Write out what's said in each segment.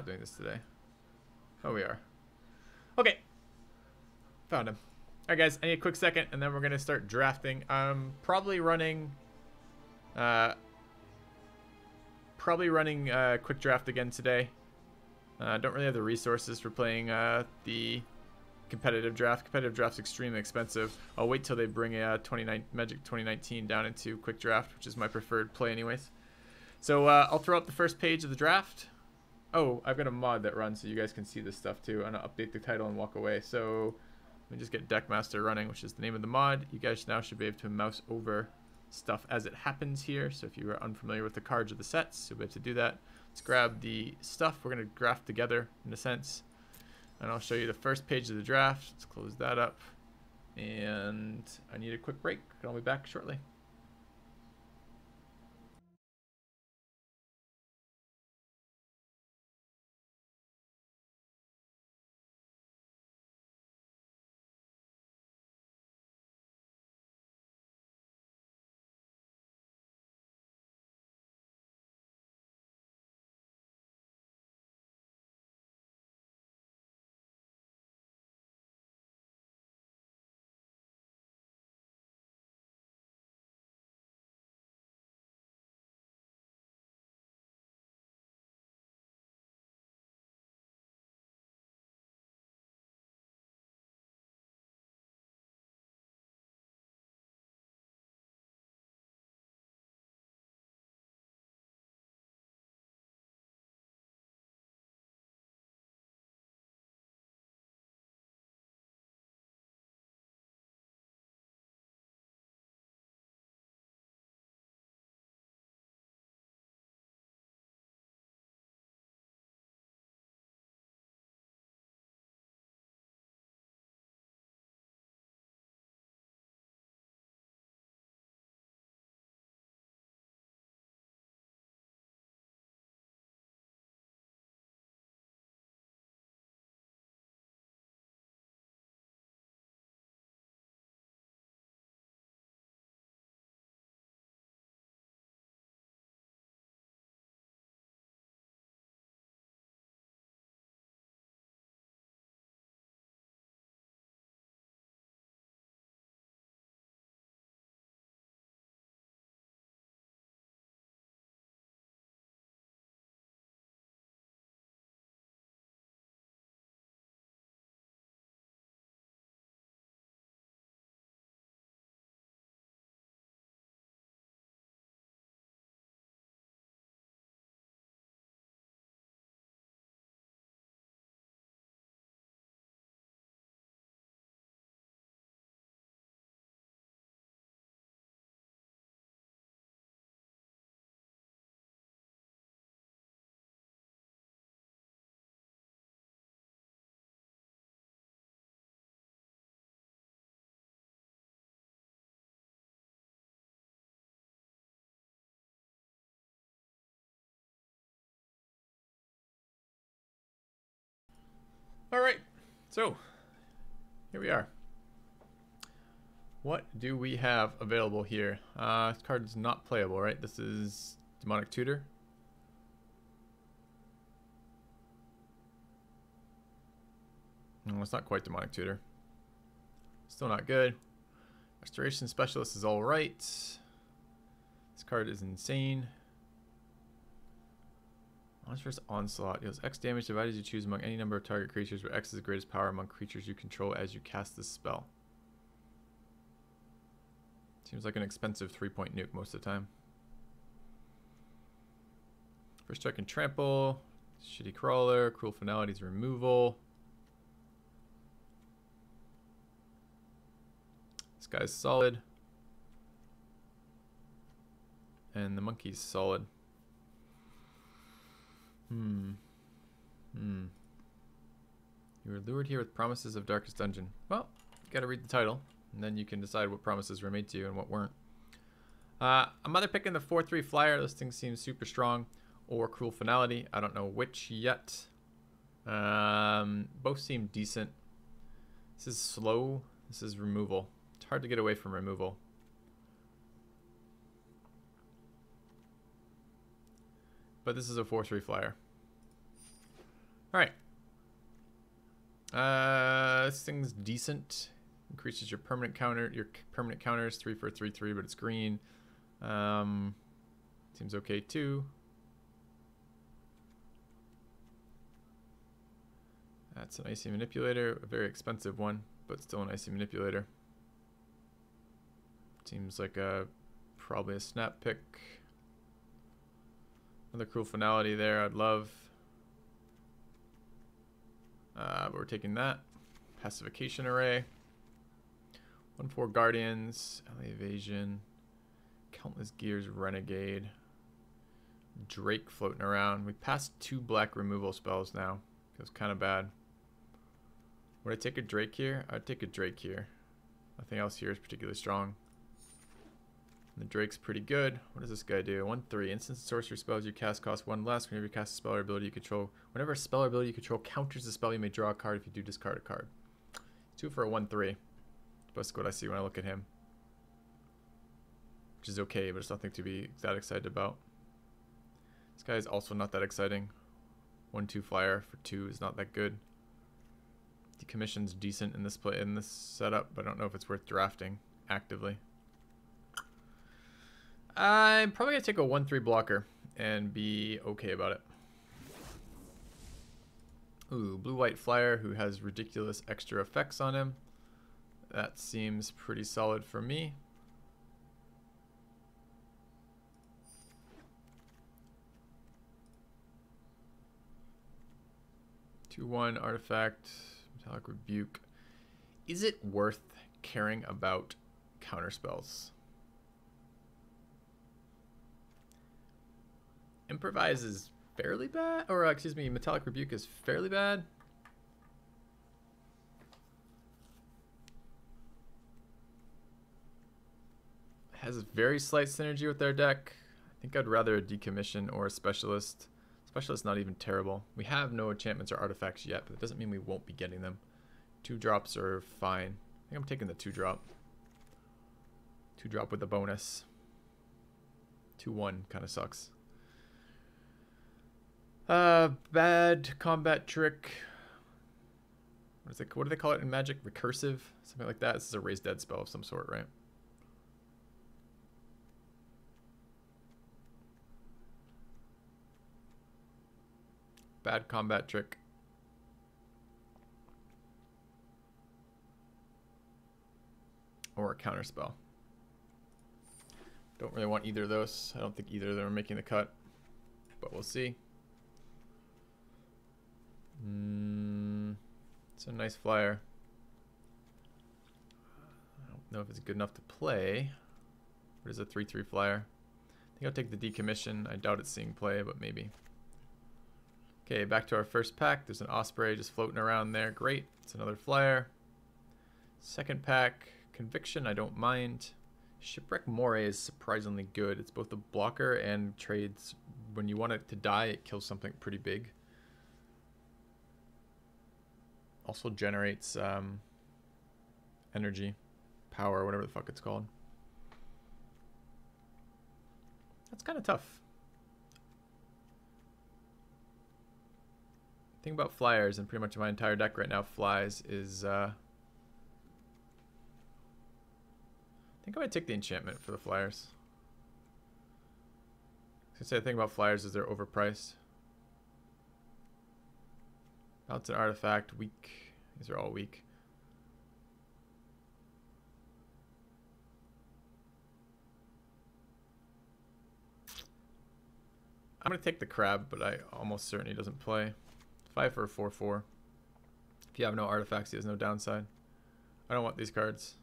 not doing this today. Oh, we are. Okay. Found him. Alright, guys. I need a quick second, and then we're going to start drafting. I'm probably running... quick draft again today. Don't really have the resources for playing the competitive draft. Competitive draft's extremely expensive. I'll wait till they bring Magic 2019 down into quick draft, which is my preferred play anyways. So I'll throw up the first page of the draft. Oh, I've got a mod that runs so you guys can see this stuff too, and I'll update the title and walk away. So let me just get Deckmaster running, which is the name of the mod. You guys now should be able to mouse over stuff as it happens here. So if you are unfamiliar with the cards or the sets, you'll be able to do that. Let's grab the stuff we're going to draft together in a sense, and I'll show you the first page of the draft. Let's close that up, and I need a quick break, and I'll be back shortly. Alright, so here we are. What do we have available here? This card is not playable, right? This is Demonic Tutor. No, it's not quite Demonic Tutor. Still not good. Restoration Specialist is alright. This card is insane. Monstrous Onslaught deals X damage divided as you choose among any number of target creatures, where X is the greatest power among creatures you control as you cast this spell. Seems like an expensive 3-point nuke most of the time. First strike and trample. Shitty Crawler. Cruel Finality's removal. This guy's solid. And the monkey's solid. You were lured here with promises of Darkest Dungeon. Well, you gotta read the title, and then you can decide what promises were made to you and what weren't. I'm either picking the 4/3 flyer, this thing seems super strong, or Cruel Finality. I don't know which yet. Both seem decent. This is slow. This is removal. It's hard to get away from removal. But this is a 4/3 flyer. Alright. This thing's decent. Increases your permanent counters 3 for 3/3, but it's green. Seems okay too. That's an icy manipulator, a very expensive one, but still an icy manipulator. Seems like probably a snap pick. Another cruel finality there, I'd love. But we're taking that. Pacification array. 1/4 guardians, LA evasion, countless gears, renegade, Drake floating around. We passed 2 black removal spells now. Feels kind of bad. Would I take a Drake here? I'd take a Drake here. Nothing else here is particularly strong. And the Drake's pretty good. What does this guy do? 1/3. Instant sorcery spells you cast cost 1 less. Whenever you cast a spell or ability you control. Whenever a spell or ability you control counters the spell, you may draw a card. If you do, discard a card. 2 for a 1/3. That's what I see when I look at him. Which is okay, but it's nothing to be that excited about. This guy is also not that exciting. 1/2 flyer for 2 is not that good. Decommission's decent in this setup, but I don't know if it's worth drafting actively. I'm probably gonna take a 1/3 blocker and be okay about it. Ooh, blue-white flyer who has ridiculous extra effects on him. That seems pretty solid for me. Two-one artifact, metallic rebuke. Is it worth caring about counter spells? Improvise is fairly bad, or excuse me, metallic rebuke is fairly bad. Has very slight synergy with their deck. I think I'd rather a decommission or a specialist. Specialist not even terrible. We have no enchantments or artifacts yet, but it doesn't mean we won't be getting them. 2 drops are fine. I think I'm taking the 2-drop. 2-drop with a bonus. 2/1 kind of sucks. Bad combat trick. What is it? What do they call it in Magic? Recursive? Something like that. This is a raise dead spell of some sort, right? Bad combat trick. Or a counter spell. Don't really want either of those. I don't think either of them are making the cut. But we'll see. It's a nice flyer. I don't know if it's good enough to play. What is a 3/3 flyer? I think I'll take the decommission. I doubt it's seeing play, but maybe. Okay, back to our first pack. There's an Osprey just floating around there. Great. It's another flyer. Second pack, Conviction, I don't mind. Shipwreck Moray is surprisingly good. It's both a blocker and trades. When you want it to die, it kills something pretty big. Also generates energy, power, whatever the fuck it's called. That's kind of tough. Thing about flyers, and pretty much my entire deck right now flies, is I think I might take the enchantment for the flyers. I was gonna say the thing about flyers is they're overpriced. Bounce an artifact, weak. These are all weak. I'm gonna take the crab, but I almost certainly doesn't play. 5 for a 4/4. If you have no artifacts, he has no downside. I don't want these cards.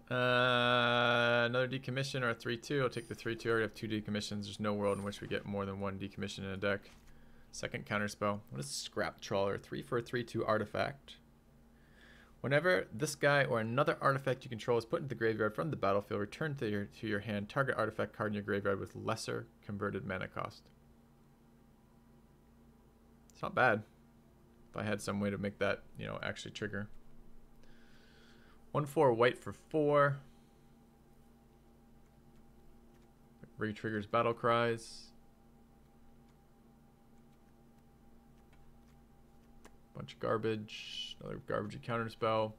Another decommission or a 3/2. I'll take the 3/2. I already have 2 decommissions. There's no world in which we get more than 1 decommission in a deck. Second counterspell. What is Scrap Trawler? 3 for a 3/2 artifact. Whenever this guy or another artifact you control is put into the graveyard from the battlefield, return to your hand target artifact card in your graveyard with lesser converted mana cost. It's not bad. If I had some way to make that, you know, actually trigger. 1/4 white for 4. Re-triggers battle cries. Bunch of garbage. Another garbage counter spell.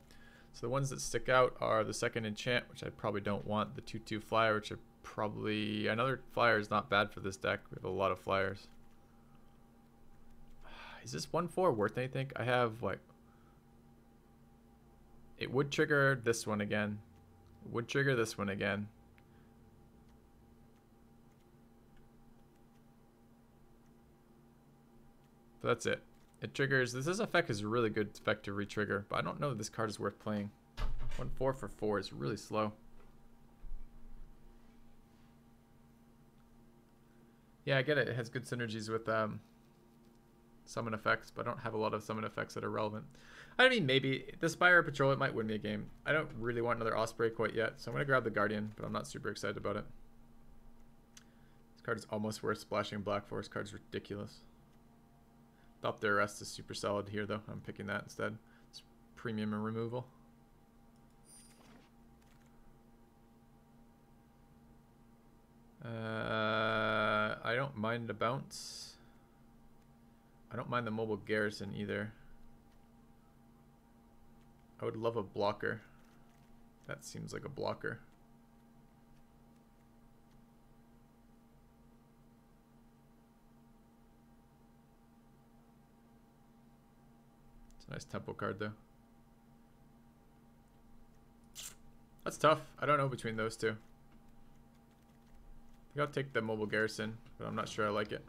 So the ones that stick out are the second enchant, which I probably don't want. The 2/2 flyer, which I probably... Another flyer is not bad for this deck. We have a lot of flyers. Is this 1/4 worth anything? I have, like... It would trigger this one again. It would trigger this one again. So that's it. It triggers... This effect is a really good effect to re-trigger, but I don't know if this card is worth playing. 1/4 for 4 is really slow. Yeah, I get it. It has good synergies with summon effects, but I don't have a lot of summon effects that are relevant. I mean, maybe the Spire Patrol, it might win me a game. I don't really want another Osprey quite yet, so I'm going to grab the Guardian, but I'm not super excited about it. This card is almost worth splashing black for. This card's ridiculous. Adopt the Arrest is super solid here, though. I'm picking that instead. It's premium and removal. I don't mind the bounce. I don't mind the mobile garrison either. I would love a blocker. That seems like a blocker. It's a nice tempo card though. That's tough. I don't know between those two. I think I'll take the mobile garrison, but I'm not sure I like it.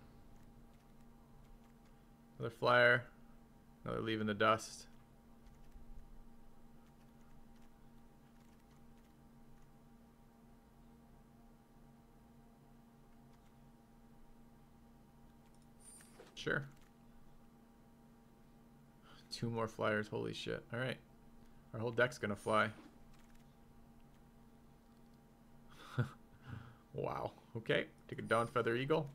Another flyer. Another leave in the dust. Sure. 2 more flyers. Holy shit. Alright. Our whole deck's gonna fly. Wow. Okay. Take a Dawn Feather Eagle.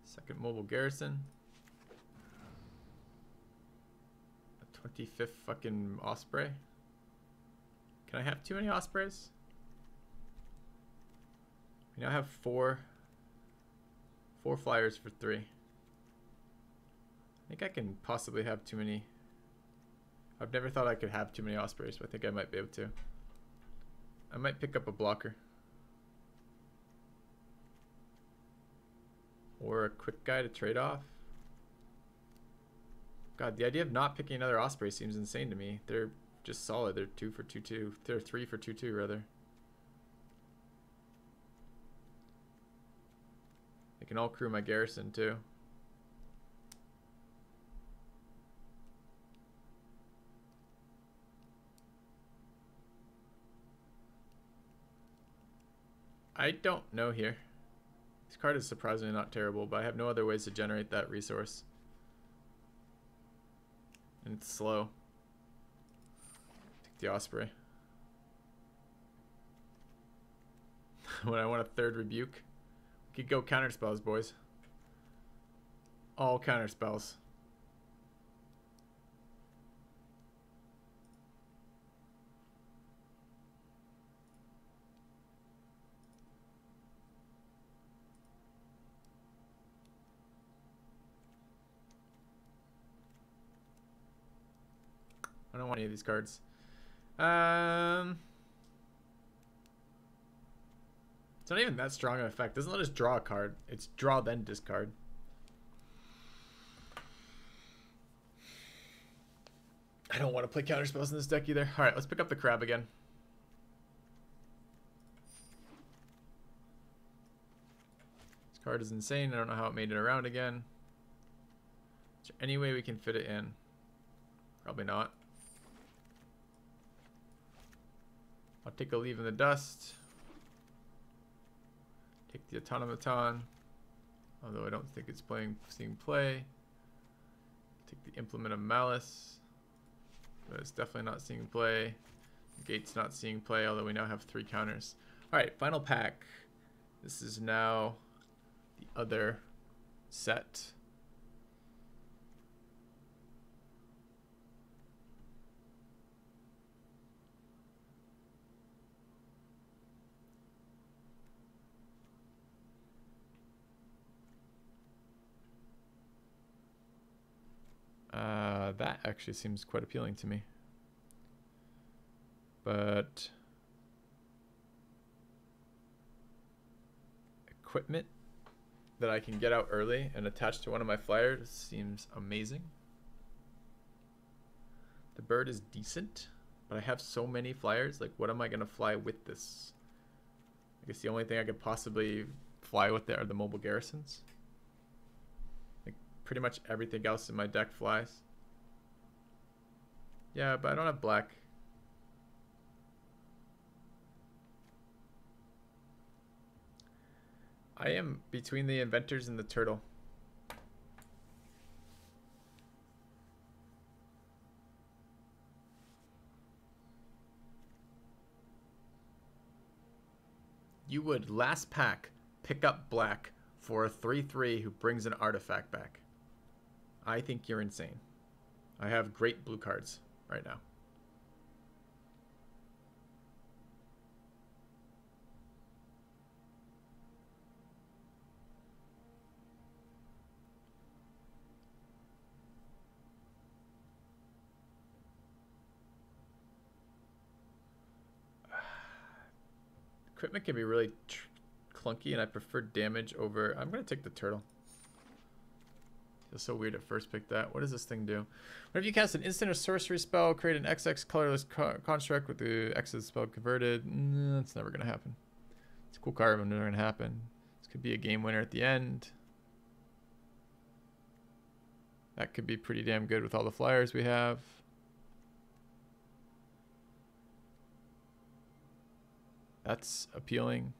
Second mobile garrison. A 25th fucking Osprey. Can I have too many Ospreys? We now have 4 flyers for 3. I think I can possibly have too many. I've never thought I could have too many Ospreys, but I think I might be able to. I might pick up a blocker. Or a quick guy to trade off. God, the idea of not picking another Osprey seems insane to me. They're just solid. They're 2 for 2/2. They're 3 for 2/2 rather. They can all crew my garrison too. I don't know here. This card is surprisingly not terrible, but I have no other ways to generate that resource. And it's slow. Take the Osprey. When I want a 3rd rebuke, we could go counter spells, boys. All counter spells. I don't want any of these cards. It's not even that strong an effect. It doesn't let us draw a card. It's draw then discard. I don't want to play counter spells in this deck either. Alright, let's pick up the crab again. This card is insane. I don't know how it made it around again. Is there any way we can fit it in? Probably not. I'll take a leave in the dust. Take the automaton, although I don't think it's seeing play. Take the implement of malice, but it's definitely not seeing play. Gate's not seeing play, although we now have 3 counters. All right, final pack. This is now the other set. That actually seems quite appealing to me. But equipment that I can get out early and attach to one of my flyers seems amazing. The bird is decent, but I have so many flyers. Like, what am I going to fly with this? I guess the only thing I could possibly fly with are the mobile garrisons. Like, pretty much everything else in my deck flies. Yeah, but I don't have black. I am between the inventors and the turtle. You would last pack pick up black for a 3/3 who brings an artifact back. I think you're insane. I have great blue cards right now. Equipment can be really clunky, and I prefer damage over... I'm going to take the turtle. It's so weird at first pick that. What does this thing do? Whenever you cast an instant or sorcery spell, create an XX colorless construct with the X of the spell converted. That's never going to happen. It's a cool card, but never going to happen. This could be a game winner at the end. That could be pretty damn good with all the flyers we have. That's appealing.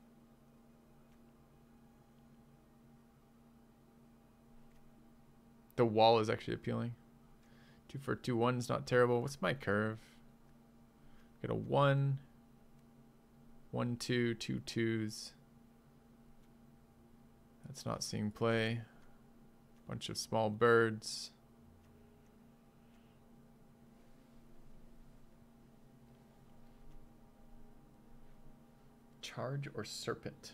The wall is actually appealing. 2 for 2/1 is not terrible. What's my curve? Get a 1, 1, 2, 2 2s. That's not seeing play. Bunch of small birds. Charge or serpent?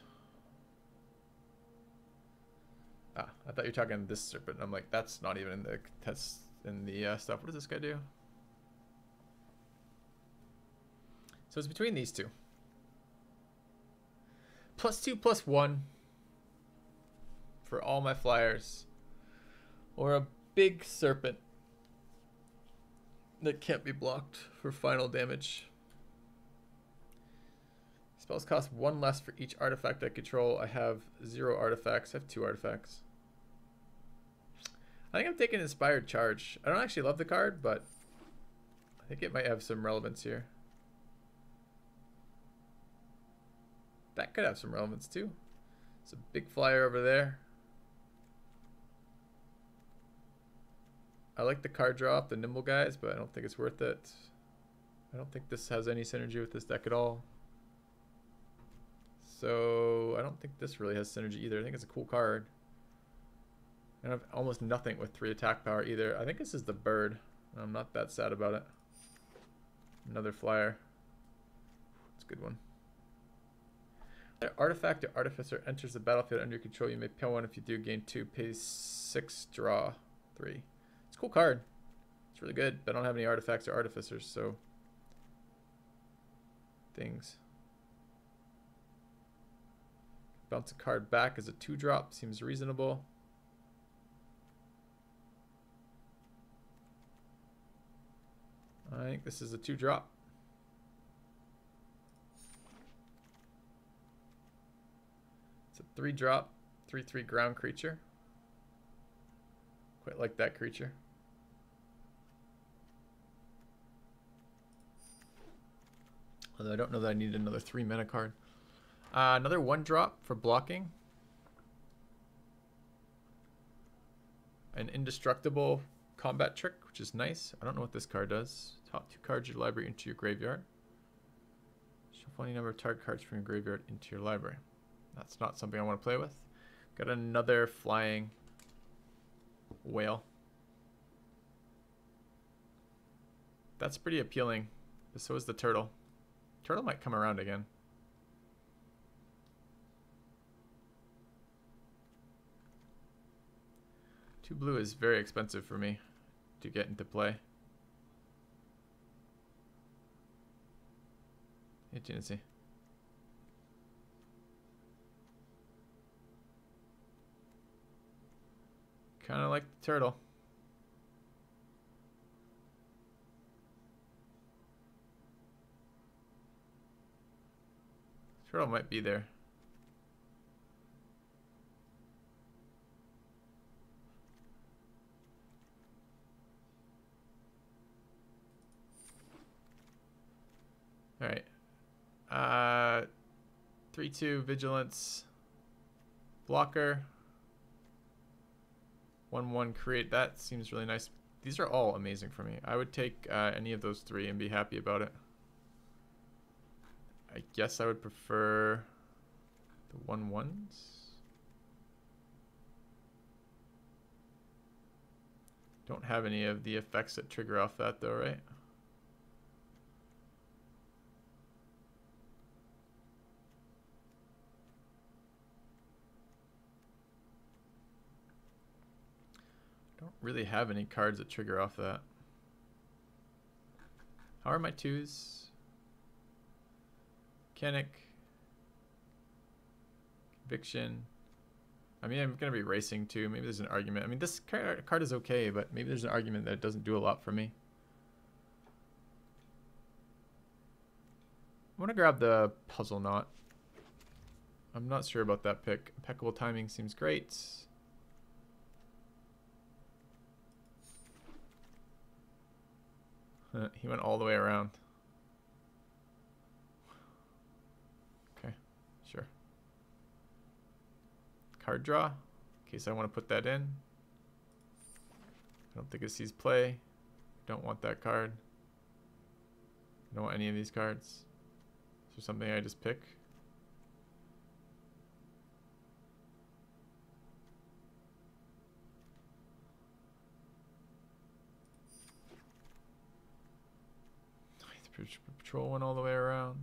Ah, I thought you were talking this serpent. I'm like, that's not even in the test in the stuff. What does this guy do? So it's between these two. +2/+1 for all my flyers, or a big serpent that can't be blocked for final damage. Spells cost 1 less for each artifact I control. I have 0 artifacts. I have 2 artifacts. I think I'm taking Inspired Charge. I don't actually love the card, but I think it might have some relevance here. That could have some relevance too. It's a big flyer over there. I like the card draw off the Nimble guys, but I don't think it's worth it. I don't think this has any synergy with this deck at all. So I don't think this really has synergy either. I think it's a cool card. I have almost nothing with 3 attack power either. I think this is the bird. I'm not that sad about it. Another flyer. It's a good one. An artifact or artificer enters the battlefield under your control. You may pay 1 if you do. Gain 2. Pay 6. Draw 3. It's a cool card. It's really good. But I don't have any artifacts or artificers, so things. Bounce a card back as a 2-drop. Seems reasonable. I think this is a 2-drop. It's a 3-drop, 3/3 ground creature. Quite like that creature. Although I don't know that I need another 3 mana card. Another 1-drop for blocking. An indestructible combat trick, which is nice. I don't know what this card does. Top 2 cards of your library into your graveyard. Shuffle any number of target cards from your graveyard into your library. That's not something I want to play with. Got another flying whale. That's pretty appealing, but so is the turtle. Turtle might come around again. Two blue is very expensive for me to get into play. Hey, Genesee. Kind of like the turtle. Turtle might be there. All right. 3/2 vigilance. Blocker. 1/1 create. That seems really nice. These are all amazing for me. I would take any of those three and be happy about it. I guess I would prefer the 1/1s. Don't have any of the effects that trigger off that though, right? Don't really have any cards that trigger off that. How are my 2s? Mechanic. Conviction. I mean, I'm going to be racing too. Maybe there's an argument. I mean, this card is okay, but maybe there's an argument that it doesn't do a lot for me. I'm going to grab the puzzle knot. I'm not sure about that pick. Impeccable timing seems great. He went all the way around. Okay, sure. Card draw, in case I want to put that in. I don't think it sees play. Don't want that card. I don't want any of these cards. Is there something I just pick? Patrol went all the way around.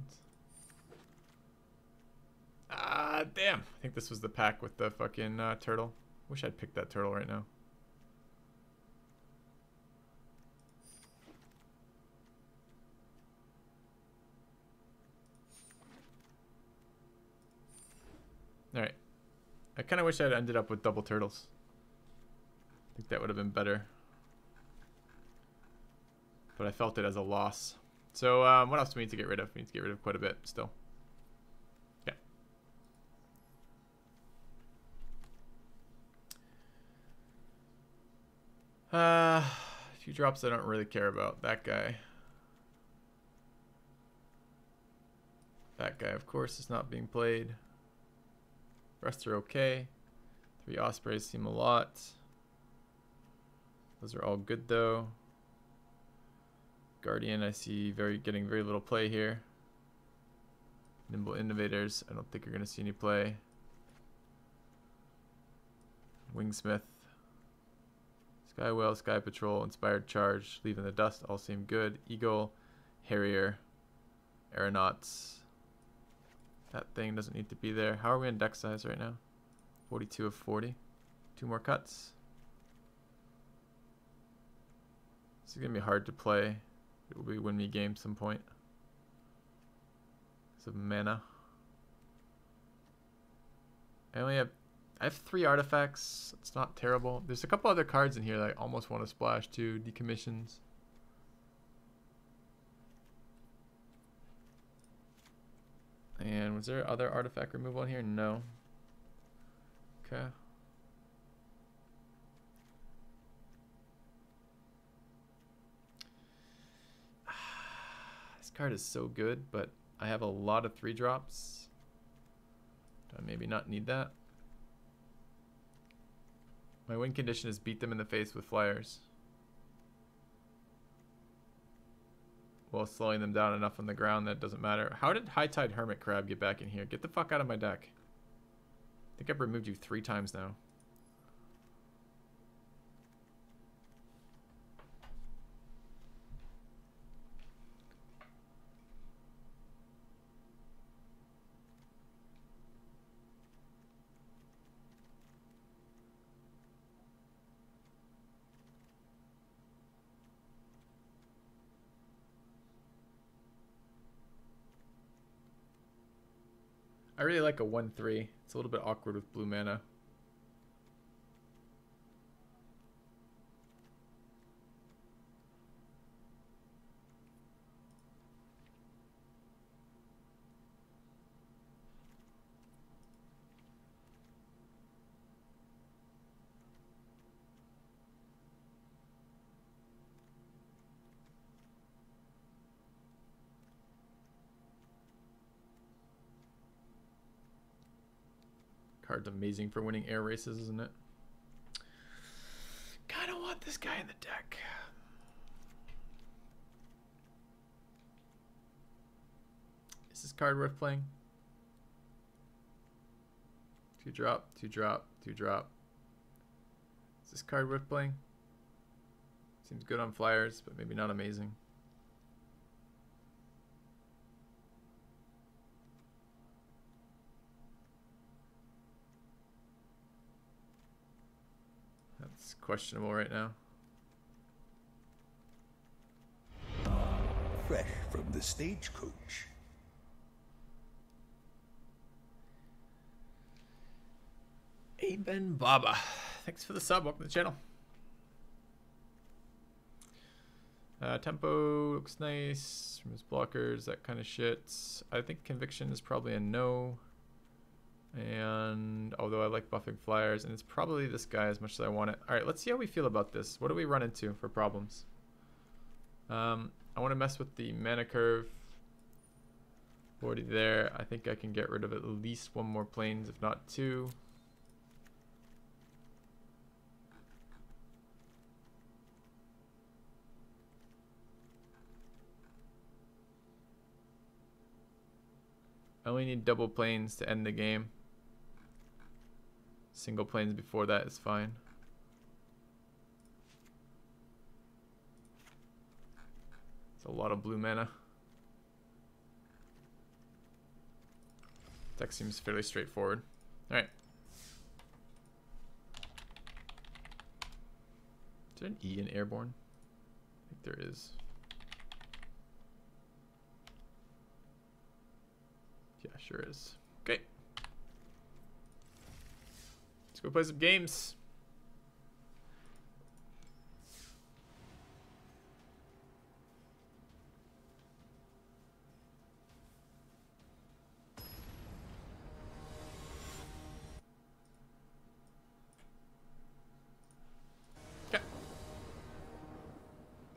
Ah, damn. I think this was the pack with the fucking turtle. Wish I'd picked that turtle right now. Alright. I kind of wish I'd ended up with double turtles. I think that would have been better. But I felt it as a loss. So, what else do we need to get rid of? We need to get rid of quite a bit still. Yeah. A few drops I don't really care about. That guy. That guy, of course, is not being played. Rest are okay. 3 Ospreys seem a lot. Those are all good, though. Guardian, I see getting very little play here. Nimble Innovators, I don't think you're going to see any play. Wingsmith. Sky Whale, Sky Patrol, Inspired Charge, Leaving the Dust, all seem good. Eagle, Harrier, Aeronauts. That thing doesn't need to be there. How are we in deck size right now? 42 of 40. 2 more cuts. This is going to be hard to play. It will be win me game some point. Because of mana. I have 3 artifacts. It's not terrible. There's a couple other cards in here that I almost want to splash too. Decommissions. And was there other artifact removal in here? No. Okay. This card is so good, but I have a lot of 3 drops. Do I maybe not need that? My win condition is beat them in the face with flyers, while slowing them down enough on the ground that it doesn't matter. How did High Tide Hermit Crab get back in here? Get the fuck out of my deck. I think I've removed you 3 times now. I really like a 1/3. It's a little bit awkward with blue mana. Card's amazing for winning air races, isn't it? Kind of want this guy in the deck. Is this card worth playing? 2-drop, 2-drop, 2-drop. Is this card worth playing? Seems good on flyers, but maybe not amazing. That's questionable right now. Fresh from the stagecoach. Aben Baba. Thanks for the sub. Welcome to the channel. Tempo looks nice. Removes blockers, that kind of shit. I think Conviction is probably a no. And although I like buffing flyers, and it's probably this guy as much as I want it. All right, let's see how we feel about this. What do we run into for problems? I want to mess with the mana curve. Already there. I think I can get rid of at least one more planes, if not two. I only need double planes to end the game. Single planes before that is fine. It's a lot of blue mana. Deck seems fairly straightforward. Alright. Is there an E in Airborne? I think there is. Yeah, sure is. Okay. Let's go play some games.